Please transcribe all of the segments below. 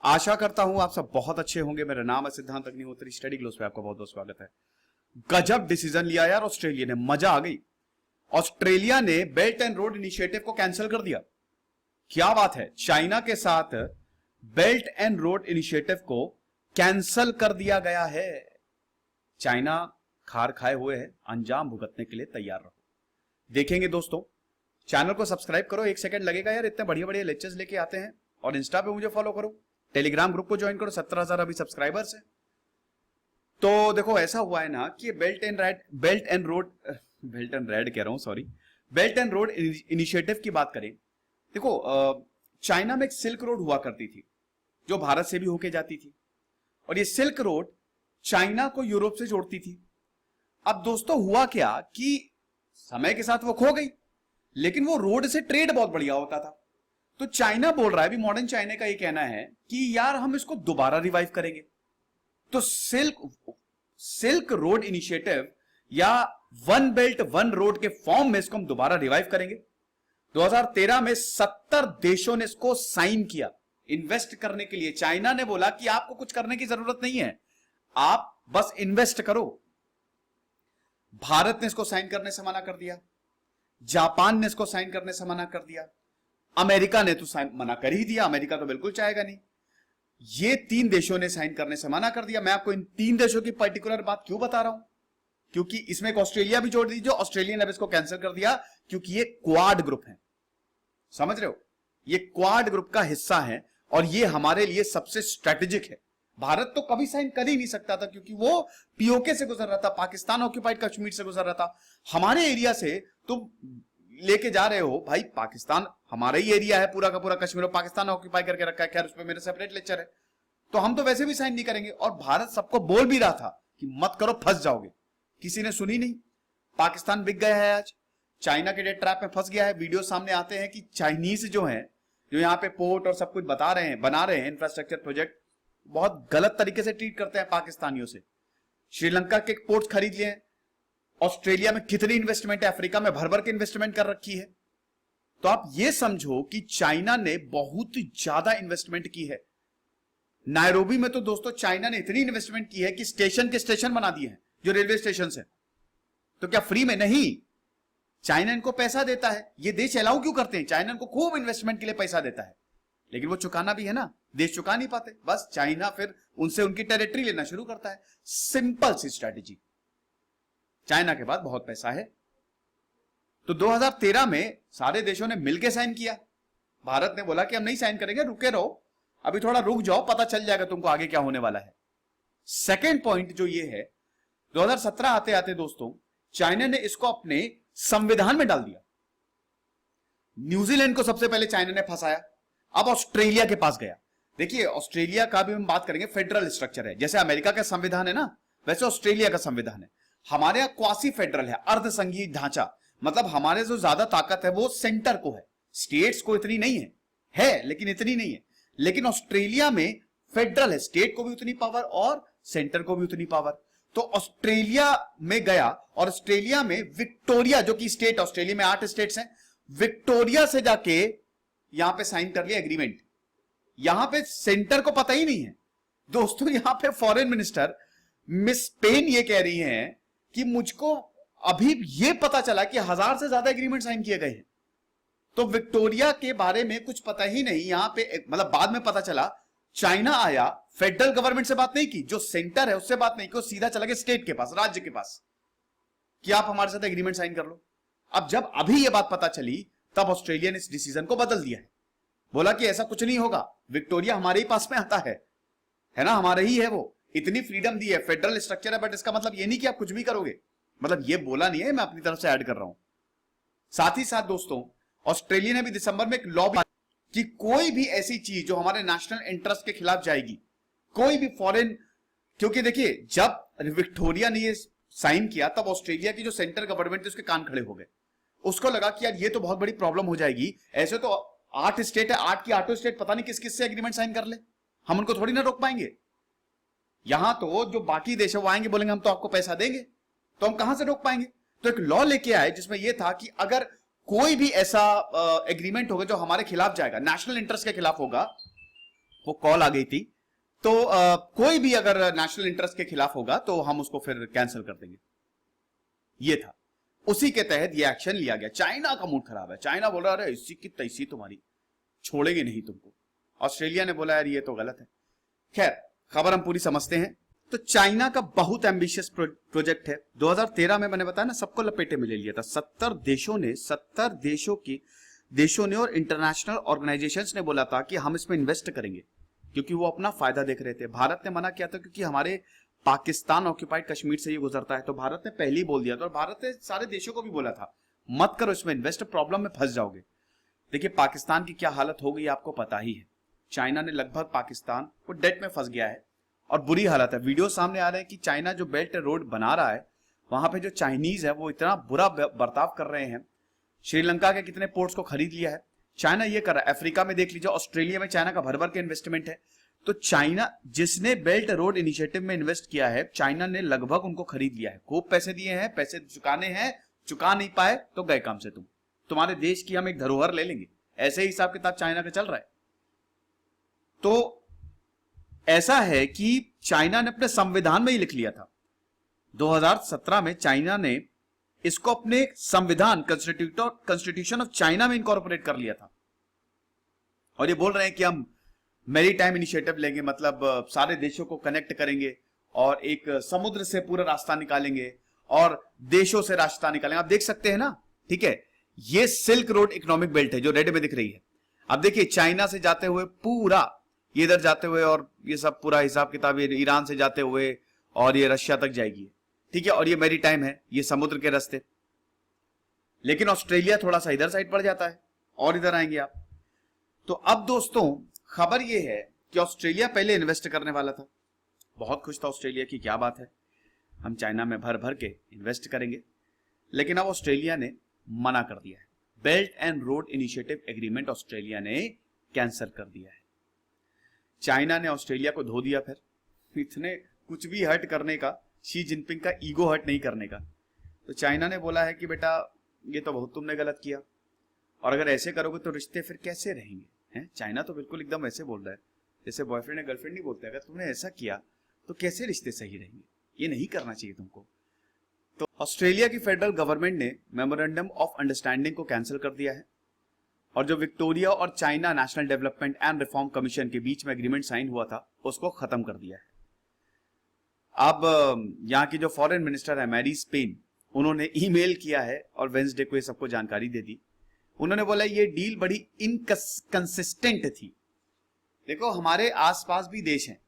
आशा करता हूं आप सब बहुत अच्छे होंगे। मेरा नाम है सिद्धांत अग्निहोत्री, स्टडी ग्लोस पे आपका बहुत बहुत स्वागत है। गजब डिसीजन लिया यार ऑस्ट्रेलिया ने, मजा आ गई। ऑस्ट्रेलिया ने बेल्ट एंड रोड इनिशिएटिव को कैंसिल कर दिया। क्या बात है, चाइना के साथ बेल्ट एंड रोड इनिशिएटिव को कैंसिल कर दिया गया है। चाइना खार खाए हुए है, अंजाम भुगतने के लिए तैयार रहो। देखेंगे दोस्तों, चैनल को सब्सक्राइब करो, 1 सेकंड लगेगा यार, इतने बढ़िया बढ़िया लेक्चर्स लेके आते हैं। और इंस्टा पे मुझे फॉलो करो, टेलीग्राम ग्रुप को ज्वाइन करो, 17,000 अभी सब्सक्राइबर्स है। तो देखो ऐसा हुआ है ना कि बेल्ट एंड रोड इनिशिएटिव की बात करें। देखो चाइना में एक सिल्क रोड हुआ करती थी जो भारत से भी होके जाती थी, और ये सिल्क रोड चाइना को यूरोप से जोड़ती थी। अब दोस्तों हुआ क्या कि समय के साथ वो खो गई, लेकिन वो रोड से ट्रेड बहुत बढ़िया होता था। तो चाइना बोल रहा है, अभी मॉडर्न चाइना का ये कहना है कि यार हम इसको दोबारा रिवाइव करेंगे। तो सिल्क रोड इनिशिएटिव या वन बेल्ट वन रोड के फॉर्म में इसको हम दोबारा रिवाइव करेंगे। 2013 में 70 देशों ने इसको साइन किया इन्वेस्ट करने के लिए। चाइना ने बोला कि आपको कुछ करने की जरूरत नहीं है, आप बस इन्वेस्ट करो। भारत ने इसको साइन करने से मना कर दिया, जापान ने इसको साइन करने से मना कर दिया, अमेरिका ने तो साइन मना कर ही दिया, अमेरिका तो बिल्कुल चाहेगा नहीं। ये 3 देशों ने साइन करने से मना कर दिया। मैं आपको इन 3 देशों की पर्टिकुलर बात क्यों बता रहा हूं, क्योंकि इसमें एक ऑस्ट्रेलिया भी जोड़ दीजिए। ऑस्ट्रेलिया ने अब इसको कैंसिल कर दिया क्योंकि ये क्वाड ग्रुप है, समझ रहे हो, ये क्वाड ग्रुप का हिस्सा है और ये हमारे लिए सबसे स्ट्रेटेजिक है। भारत तो कभी साइन कर ही नहीं सकता था क्योंकि वो पीओके से गुजर रहा था, पाकिस्तान ऑक्यूपाइड कश्मीर से गुजर रहा था। हमारे एरिया से तुम लेके जा रहे हो भाई, पाकिस्तान हमारा ही एरिया है, पूरा का पूरा कश्मीर और पाकिस्तान ऑक्यूपाई करके रखा है। खैर उस पर मेरा सेपरेट लेक्चर है, तो हम तो वैसे भी साइन नहीं करेंगे। और भारत सबको बोल भी रहा था कि मत करो, फंस जाओगे, किसी ने सुनी नहीं। पाकिस्तान बिक गया है, आज चाइना के डेट ट्रैप में फंस गया है। वीडियो सामने आते हैं कि चाइनीज जो है, जो यहाँ पे पोर्ट और सब कुछ बता रहे हैं, बना रहे हैं इंफ्रास्ट्रक्चर प्रोजेक्ट, बहुत गलत तरीके से ट्रीट करते हैं पाकिस्तानियों से। श्रीलंका के पोर्ट खरीद लिए हैं। ऑस्ट्रेलिया में कितनी इन्वेस्टमेंट है, अफ्रीका में भर भर के इन्वेस्टमेंट कर रखी है। तो आप ये समझो कि चाइना ने बहुत ज्यादा इन्वेस्टमेंट की है। नायरोबी में तो दोस्तों चाइना ने इतनी इन्वेस्टमेंट की है कि स्टेशन के स्टेशन बना दिए हैं, जो रेलवे स्टेशन है। तो क्या फ्री में? नहीं, चाइना इनको पैसा देता है। ये देश अलाउ क्यों करते हैं? चाइना इनको खूब इन्वेस्टमेंट के लिए पैसा देता है, लेकिन वो चुकाना भी है ना, देश चुका नहीं पाते। बस चाइना फिर उनसे उनकी टेरिटरी लेना शुरू करता है। सिंपल सी स्ट्रैटेजी। चाइना के बाद बहुत पैसा है। तो 2013 में सारे देशों ने मिलकर साइन किया। भारत ने बोला कि हम नहीं साइन करेंगे, रुके रहो, अभी थोड़ा रुक जाओ, पता चल जाएगा तुमको आगे क्या होने वाला है। सेकेंड पॉइंट जो ये है, 2017 आते आते दोस्तों चाइना ने इसको अपने संविधान में डाल दिया। न्यूजीलैंड को सबसे पहले चाइना ने फंसाया, अब ऑस्ट्रेलिया के पास गया। देखिए ऑस्ट्रेलिया का भी हम बात करेंगे, फेडरल स्ट्रक्चर है, जैसे अमेरिका का संविधान है ना, वैसे ऑस्ट्रेलिया का संविधान है। हमारे यहां क्वासी फेडरल है, अर्धसंघीय ढांचा, मतलब हमारे जो ज्यादा ताकत है वो सेंटर को है, स्टेट्स को इतनी नहीं है लेकिन इतनी नहीं है। लेकिन ऑस्ट्रेलिया में फेडरल है, स्टेट को भी उतनी पावर और सेंटर को भी उतनी पावर। तो ऑस्ट्रेलिया में गया और ऑस्ट्रेलिया में विक्टोरिया, जो कि स्टेट, ऑस्ट्रेलिया में 8 स्टेट्स हैं, विक्टोरिया से जाके यहां पे साइन कर लिया एग्रीमेंट। यहां पे सेंटर को पता ही नहीं है दोस्तों। यहां पे फॉरेन मिनिस्टर मिस पेन ये कह रही हैं कि मुझको अभी ये पता चला कि 1000 से ज्यादा एग्रीमेंट साइन किए गए हैं। तो विक्टोरिया के बारे में कुछ पता ही नहीं यहां पे, मतलब बाद में पता चला। चाइना आया, फेडरल गवर्नमेंट से बात नहीं की, जो सेंटर है उससे बात नहीं की, वो सीधा चला गया स्टेट के पास, राज्य के पास, कि आप हमारे साथ एग्रीमेंट साइन कर लो। अब जब अभी ये बात पता चली, तब ऑस्ट्रेलिया ने इस डिसीजन को बदल दिया है। बोला कि ऐसा कुछ नहीं होगा, विक्टोरिया हमारे ही पास में आता है ना, हमारे ही है वो, इतनी फ्रीडम दी है, फेडरल स्ट्रक्चर है, बट इसका मतलब ये नहीं कि आप कुछ भी करोगे। मतलब ये बोला नहीं है, मैं अपनी तरफ से ऐड कर रहा हूं। साथ ही साथ दोस्तों ऑस्ट्रेलिया ने भी दिसंबर में एक लॉ कि कोई भी ऐसी चीज जो हमारे नेशनल इंटरेस्ट के खिलाफ जाएगी, कोई भी फॉरेन, क्योंकि देखिए जब विक्टोरिया ने ये साइन किया तब ऑस्ट्रेलिया की जो सेंट्रल गवर्नमेंट थी उसके कान खड़े हो गए। उसको लगा कि यार ये तो बहुत बड़ी प्रॉब्लम हो जाएगी, ऐसे तो 8 स्टेट है, 8 की 8 स्टेट पता नहीं किस किस से एग्रीमेंट साइन कर ले, हम उनको थोड़ी ना रोक पाएंगे। यहां तो जो बाकी देश है वो आएंगे, बोलेंगे हम तो आपको पैसा देंगे, तो हम कहां से रोक पाएंगे। तो एक लॉ लेके आए जिसमें यह था कि अगर कोई भी ऐसा एग्रीमेंट होगा जो हमारे खिलाफ जाएगा, नेशनल इंटरेस्ट के खिलाफ होगा, वो कॉल आ गई थी। तो कोई भी अगर नेशनल इंटरेस्ट के खिलाफ होगा तो हम उसको फिर कैंसिल कर देंगे, ये था। उसी के तहत ये एक्शन लिया गया। चाइना का मूड खराब है, चाइना बोल रहा है अरे इसी की तैसी तुम्हारी, छोड़ेंगे नहीं तुमको। ऑस्ट्रेलिया ने बोला यार ये तो गलत है। खैर खबर हम पूरी समझते हैं। तो चाइना का बहुत एम्बिशियस प्रोजेक्ट है। 2013 में मैंने बताया ना, सबको लपेटे में ले लिया था। 70 देशों ने और इंटरनेशनल ऑर्गेनाइजेशंस ने बोला था कि हम इसमें इन्वेस्ट करेंगे, क्योंकि वो अपना फायदा देख रहे थे। भारत ने मना किया था क्योंकि हमारे पाकिस्तान ऑक्यूपाइड कश्मीर से ये गुजरता है, तो भारत ने पहले ही बोल दिया था। और भारत ने सारे देशों को भी बोला था मत करो इसमें इन्वेस्ट, प्रॉब्लम में फंस जाओगे। देखिए पाकिस्तान की क्या हालत हो गई आपको पता ही है। चाइना ने लगभग पाकिस्तान को डेट में फंस गया है और बुरी हालत है। वीडियो सामने आ रहे हैं कि चाइना जो बेल्ट रोड बना रहा है, वहां पे जो चाइनीज है वो इतना बुरा बर्ताव कर रहे हैं। श्रीलंका के कितने पोर्ट्स को खरीद लिया है चाइना, ये कर रहा है। अफ्रीका में देख लीजिए, ऑस्ट्रेलिया में चाइना का भर भर के इन्वेस्टमेंट है। तो चाइना जिसने बेल्ट रोड इनिशिएटिव में इन्वेस्ट किया है, चाइना ने लगभग उनको खरीद लिया है। खूब पैसे दिए हैं, पैसे चुकाने हैं, चुका नहीं पाए तो गए काम से। तुम्हारे देश की हम एक धरोहर ले लेंगे, ऐसे ही हिसाब किताब चाइना का चल रहा है। तो ऐसा है कि चाइना ने अपने संविधान में ही लिख लिया था। 2017 में चाइना ने इसको अपने संविधान कॉन्स्टिट्यूशन ऑफ चाइना में इनकॉर्पोरेट कर लिया था। और ये बोल रहे हैं कि हम मैरीटाइम इनिशिएटिव लेंगे, मतलब सारे देशों को कनेक्ट करेंगे और एक समुद्र से पूरा रास्ता निकालेंगे और देशों से रास्ता निकालेंगे। आप देख सकते हैं ना, ठीक है। ये सिल्क रोड इकोनॉमिक बेल्ट है जो रेड में दिख रही है। अब देखिए चाइना से जाते हुए पूरा ये इधर जाते हुए और ये सब पूरा हिसाब किताब ईरान से जाते हुए और ये रशिया तक जाएगी, ठीक है। और ये मैरीटाइम है, ये समुद्र के रास्ते। लेकिन ऑस्ट्रेलिया थोड़ा सा इधर साइड पड़ जाता है और इधर आएंगे आप। तो अब दोस्तों खबर ये है कि ऑस्ट्रेलिया पहले इन्वेस्ट करने वाला था, बहुत खुश था ऑस्ट्रेलिया की, क्या बात है हम चाइना में भर भर के इन्वेस्ट करेंगे। लेकिन अब ऑस्ट्रेलिया ने मना कर दिया है। Belt and road initiative agreement Australia ने कैंसिल कर दिया है। चाइना ने ऑस्ट्रेलिया को धो दिया। फिर इतने कुछ भी हर्ट करने का, शी जिनपिंग का ईगो हर्ट नहीं करने का। तो चाइना ने बोला है कि बेटा ये तो बहुत तुमने गलत किया, और अगर ऐसे करोगे तो रिश्ते फिर कैसे रहेंगे, हैं? चाइना तो बिल्कुल एकदम ऐसे बोल रहा है जैसे बॉयफ्रेंड या गर्लफ्रेंड नहीं बोलते, अगर तुमने ऐसा किया तो कैसे रिश्ते सही रहेंगे, ये नहीं करना चाहिए तुमको। तो ऑस्ट्रेलिया की फेडरल गवर्नमेंट ने मेमोरेंडम ऑफ अंडरस्टैंडिंग को कैंसिल कर दिया है और जो विक्टोरिया और China national development and reform commission के बीच में एग्रीमेंट साइन हुआ था उसको खत्म कर दिया है। अब यहाँ की जो फॉरेन मिनिस्टर है मैरी स्पेन, उन्होंने ईमेल किया है और वेंसडे को ये सबको जानकारी दे दी। उन्होंने बोला ये डील बड़ी इनकंसिस्टेंट थी। देखो हमारे आसपास भी देश हैं,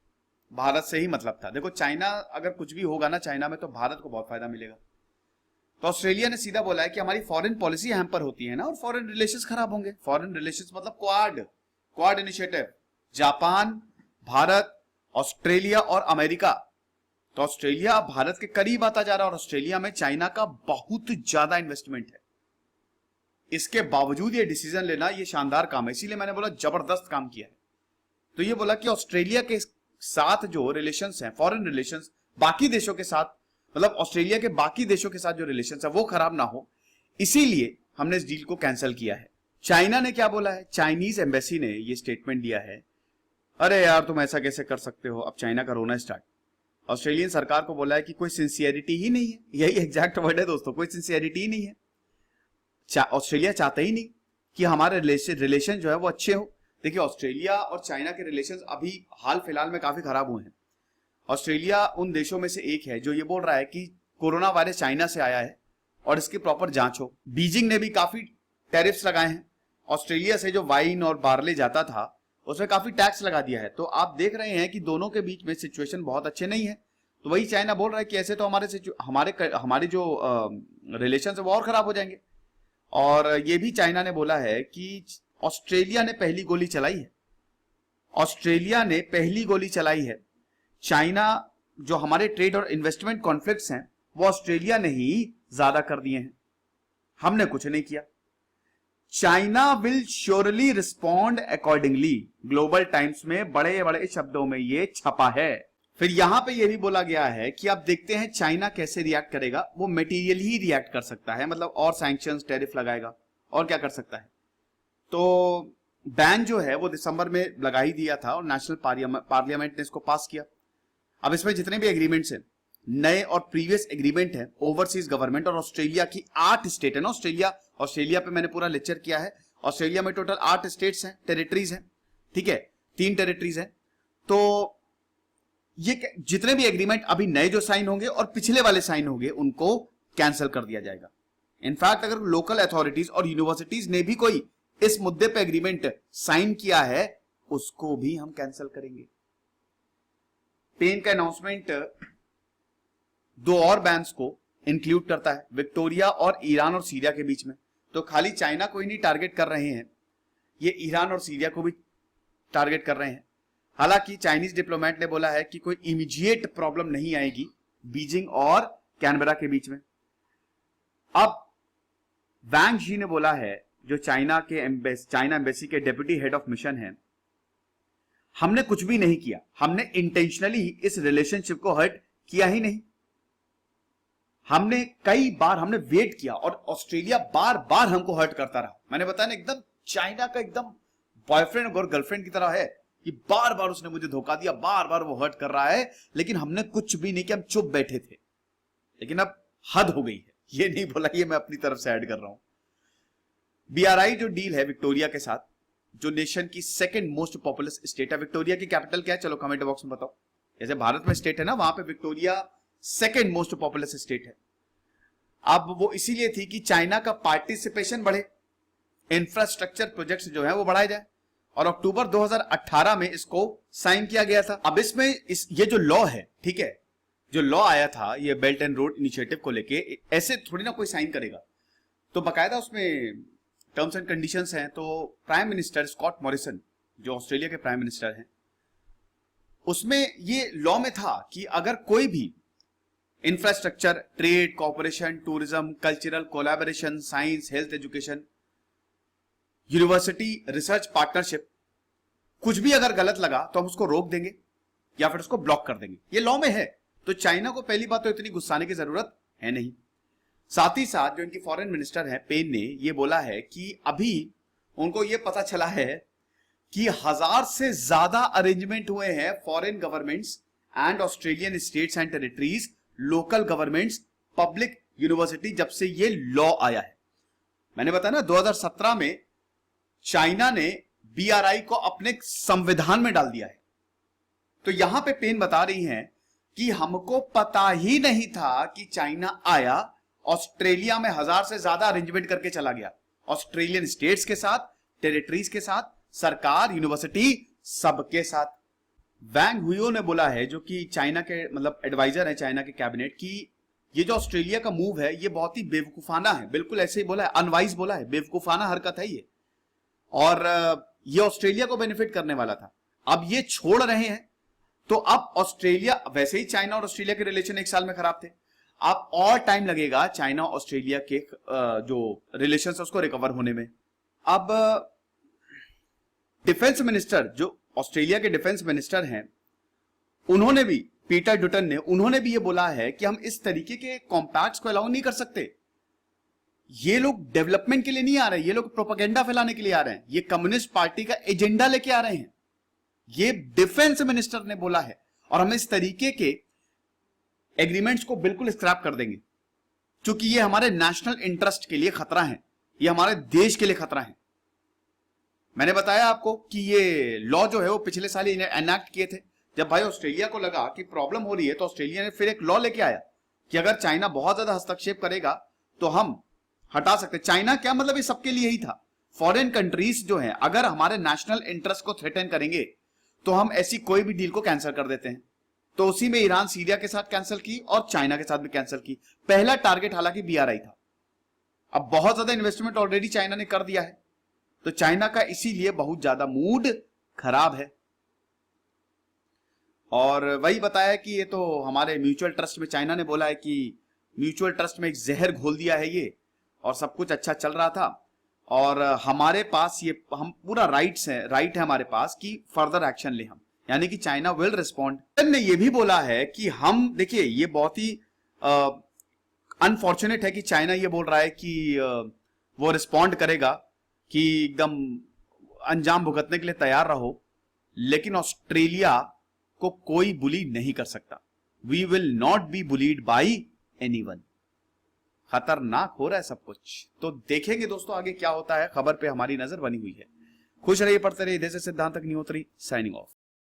भारत से ही मतलब था। देखो चाइना अगर कुछ भी होगा ना चाइना में, तो भारत को बहुत फायदा मिलेगा। तो ऑस्ट्रेलिया ने सीधा बोला है कि हमारी फॉरेन पॉलिसी हैम्पर होती है ना, और फॉरेन रिलेशंस खराब होंगे। फॉरेन रिलेशंस मतलब quad initiative, Japan, Bharat, Australia और अमेरिका। तो ऑस्ट्रेलिया भारत के करीब आता जा रहा है और ऑस्ट्रेलिया में चाइना का बहुत ज्यादा इन्वेस्टमेंट है। इसके बावजूद ये डिसीजन लेना ये शानदार काम है, इसीलिए मैंने बोला जबरदस्त काम किया है। तो ये बोला कि ऑस्ट्रेलिया के साथ जो रिलेशंस हैं, फॉरेन रिलेशंस बाकी देशों के साथ, मतलब ऑस्ट्रेलिया के बाकी देशों के साथ जो रिलेशंस है वो खराब ना हो, इसीलिए हमने इस डील को कैंसिल किया है। चाइना ने क्या बोला है, चाइनीज एम्बेसी ने ये स्टेटमेंट दिया है, अरे यार तुम ऐसा कैसे कर सकते हो। अब चाइना का रोना स्टार्ट। ऑस्ट्रेलियन सरकार को बोला है कि कोई सिंसियरिटी ही नहीं है, यही एग्जैक्ट वर्ड है दोस्तों, कोई सिंसियरिटी ही नहीं है। ऑस्ट्रेलिया चाहता ही नहीं कि हमारे रिलेशन जो है वो अच्छे हो। देखिए ऑस्ट्रेलिया और चाइना के रिलेशंस अभी हाल फिलहाल में काफी खराब हुए हैं। ऑस्ट्रेलिया उन देशों में से एक है जो ये बोल रहा है कि कोरोना वायरस चाइना से आया है और इसकी प्रॉपर जांच हो। बीजिंग ने भी काफी टैरिफ्स लगाए हैं। ऑस्ट्रेलिया से जो वाइन और बार्ले जाता था उसमें काफी टैक्स लगा दिया है। तो आप देख रहे हैं कि दोनों के बीच में सिचुएशन बहुत अच्छे नहीं है। तो वही चाइना बोल रहा है कि ऐसे तो हमारे जो रिलेशन है वो और खराब हो जाएंगे। और ये भी चाइना ने बोला है कि ऑस्ट्रेलिया ने पहली गोली चलाई है, ऑस्ट्रेलिया ने पहली गोली चलाई है। चाइना जो हमारे ट्रेड और इन्वेस्टमेंट कॉन्फ्लिक्ट्स हैं वो ऑस्ट्रेलिया ने ही ज्यादा कर दिए हैं, हमने कुछ नहीं किया। China will surely respond accordingly, global times में बड़े बड़े शब्दों में ये छपा है। फिर यहां पे ये भी बोला गया है कि आप देखते हैं चाइना कैसे रिएक्ट करेगा। वो मटेरियल ही रिएक्ट कर सकता है, मतलब और सैंक्शंस टैरिफ लगाएगा और क्या कर सकता है। तो बैन जो है वो दिसंबर में लगा ही दिया था और नेशनल पार्लियामेंट ने इसको पास किया। अब इसमें जितने भी एग्रीमेंट्स हैं, नए और प्रीवियस एग्रीमेंट है, ओवरसीज गवर्नमेंट और ऑस्ट्रेलिया की 8 स्टेट है ना, ऑस्ट्रेलिया पे मैंने पूरा लेक्चर किया है। ऑस्ट्रेलिया में टोटल 8 स्टेट्स हैं, टेरिटरीज हैं, ठीक है, 3 टेरिटरीज हैं। तो ये जितने भी एग्रीमेंट अभी नए जो साइन होंगे और पिछले वाले साइन होंगे उनको कैंसिल कर दिया जाएगा। इनफैक्ट अगर लोकल अथॉरिटीज और यूनिवर्सिटीज ने भी कोई इस मुद्दे पे एग्रीमेंट साइन किया है उसको भी हम कैंसिल करेंगे। पेन का अनाउंसमेंट 2 और बैंस को इंक्लूड करता है, विक्टोरिया और ईरान और सीरिया के बीच में। तो खाली चाइना को ही नहीं टारगेट कर रहे हैं, ये ईरान और सीरिया को भी टारगेट कर रहे हैं। हालांकि चाइनीज डिप्लोमेट ने बोला है कि कोई इमीडिएट प्रॉब्लम नहीं आएगी बीजिंग और कैनबरा के बीच में। अब वैंग जी ने बोला है, जो चाइना एम्बेसी के डेप्यूटी हेड ऑफ मिशन है, हमने कुछ भी नहीं किया, हमने इंटेंशनली इस रिलेशनशिप को हर्ट किया ही नहीं। हमने कई बार हमने वेट किया और ऑस्ट्रेलिया बार बार हमको हर्ट करता रहा। मैंने बताया ना, एकदम चाइना का एकदम बॉयफ्रेंड और गर्लफ्रेंड की तरह है कि बार बार उसने मुझे धोखा दिया, बार बार वो हर्ट कर रहा है, लेकिन हमने कुछ भी नहीं किया, हम चुप बैठे थे। लेकिन अब हद हो गई है, ये नहीं बोला, ये मैं अपनी तरफ से ऐड कर रहा हूं। बीआरआई जो डील है विक्टोरिया के साथ, जो नेशन की सेकंड मोस्ट पॉपुलस स्टेट है, विक्टोरिया की कैपिटल क्या है चलो कमेंट बॉक्स में बताओ। जैसे भारत में स्टेट है ना, वहां पे Victoria second most populous state है। अब वो इसीलिए थी कि चाइना का पार्टिसिपेशन बढ़े, इंफ्रास्ट्रक्चर प्रोजेक्ट्स जो है वो बढ़ाए जाए, और अक्टूबर 2018 में इसको साइन किया गया था। अब इसमें ये जो लॉ है, ठीक है, जो लॉ आया था ये बेल्ट एंड रोड इनिशिएटिव को लेके, ऐसे थोड़ी ना कोई साइन करेगा, तो बकायदा उसमें टर्म्स एंड कंडीशंस हैं। तो प्राइम मिनिस्टर स्कॉट मॉरिसन जो ऑस्ट्रेलिया के प्राइम मिनिस्टर हैं, उसमें ये लॉ में था कि अगर कोई भी infrastructure, trade, corporation, tourism, cultural collaboration, science, health, education, university, research partnership, कुछ भी अगर गलत लगा तो हम उसको रोक देंगे या फिर उसको ब्लॉक कर देंगे। ये लॉ में है, तो चाइना को पहली बात तो इतनी गुस्साने की जरूरत है नहीं। साथ ही साथ जो इनकी फॉरेन मिनिस्टर है पेन ने ये बोला है कि अभी उनको ये पता चला है कि 1000 से ज्यादा अरेंजमेंट हुए हैं foreign governments and Australian states and territories, local governments, public university, जब से ये लॉ आया है। मैंने बताया ना 2017 में चाइना ने बीआरआई को अपने संविधान में डाल दिया है। तो यहां पे पेन बता रही हैं कि हमको पता ही नहीं था कि चाइना आया, ऑस्ट्रेलिया में 1000 से ज्यादा अरेंजमेंट करके चला गया, ऑस्ट्रेलियन स्टेट्स के साथ, टेरिटरीज के साथ, सरकार, यूनिवर्सिटी, सबके साथ। वैंग हुइयो ने बोला है, जो कि चाइना के मतलब एडवाइजर है चाइना के कैबिनेट, की ये जो ऑस्ट्रेलिया का मूव है ये बहुत ही बेवकूफाना है। बिल्कुल ऐसे ही बोला है, अनवाइज बोला है, बेवकूफाना हरकत है ये, और ये ऑस्ट्रेलिया को बेनिफिट करने वाला था। अब ये छोड़ रहे हैं तो अब ऑस्ट्रेलिया, वैसे ही चाइना और ऑस्ट्रेलिया के रिलेशन 1 साल में खराब थे, अब और टाइम लगेगा चाइना ऑस्ट्रेलिया के जो रिलेशन है उसको रिकवर होने में। अब डिफेंस मिनिस्टर जो ऑस्ट्रेलिया के डिफेंस मिनिस्टर हैं, उन्होंने भी, पीटर डुटन ने, उन्होंने भी ये बोला है कि हम इस तरीके के कॉम्पैक्ट्स को अलाउ नहीं कर सकते। ये लोग डेवलपमेंट के लिए नहीं आ रहे, ये लोग प्रोपेगेंडा फैलाने के लिए आ रहे हैं, ये कम्युनिस्ट पार्टी का एजेंडा लेके आ रहे हैं। ये डिफेंस मिनिस्टर ने बोला है, और हम इस तरीके के एग्रीमेंट्स को बिल्कुल स्क्रैप कर देंगे, क्योंकि ये हमारे नेशनल इंटरेस्ट के लिए खतरा है, ये हमारे देश के लिए खतरा है। मैंने बताया आपको कि ये लॉ जो है वो पिछले साल ही एनैक्ट किए थे। जब भाई ऑस्ट्रेलिया को लगा कि प्रॉब्लम हो रही है तो ऑस्ट्रेलिया ने फिर एक लॉ लेके आया कि अगर चाइना बहुत ज्यादा हस्तक्षेप करेगा तो हम हटा सकते। चाइना क्या मतलब, ये सबके लिए ही था। फॉरेन कंट्रीज जो हैं अगर हमारे नेशनल इंटरेस्ट को थ्रेटन करेंगे तो हम ऐसी कोई भी डील को कैंसिल कर देते हैं। तो उसी में ईरान सीरिया के साथ कैंसिल की और चाइना के साथ भी कैंसिल की। पहला टारगेट हालांकि बीआरआई था। अब बहुत ज्यादा इन्वेस्टमेंट ऑलरेडी चाइना ने कर दिया है, तो चाइना का इसीलिए बहुत ज्यादा मूड खराब है। और वही बताया कि ये तो हमारे म्यूचुअल ट्रस्ट में, चाइना ने बोला है कि म्यूचुअल ट्रस्ट में एक जहर घोल दिया है ये, और सब कुछ अच्छा चल रहा था और हमारे पास ये, हम पूरा राइट है हमारे पास कि फर्दर एक्शन ले हम, यानी कि चाइना विल रिस्पॉन्ड। ने ये भी बोला है कि हम, देखिए ये बहुत ही अनफॉर्चुनेट है कि चाइना ये बोल रहा है कि वो रिस्पॉन्ड करेगा, कि एकदम अंजाम भुगतने के लिए तैयार रहो, लेकिन ऑस्ट्रेलिया को कोई बुली नहीं कर सकता। We will not be bullied by anyone. खतरनाक हो रहा है सब कुछ, तो देखेंगे दोस्तों आगे क्या होता है। खबर पे हमारी नजर बनी हुई है। खुश रहिए, पढ़ते रहिए। दिस इज सिद्धांत अग्निहोत्री साइनिंग ऑफ।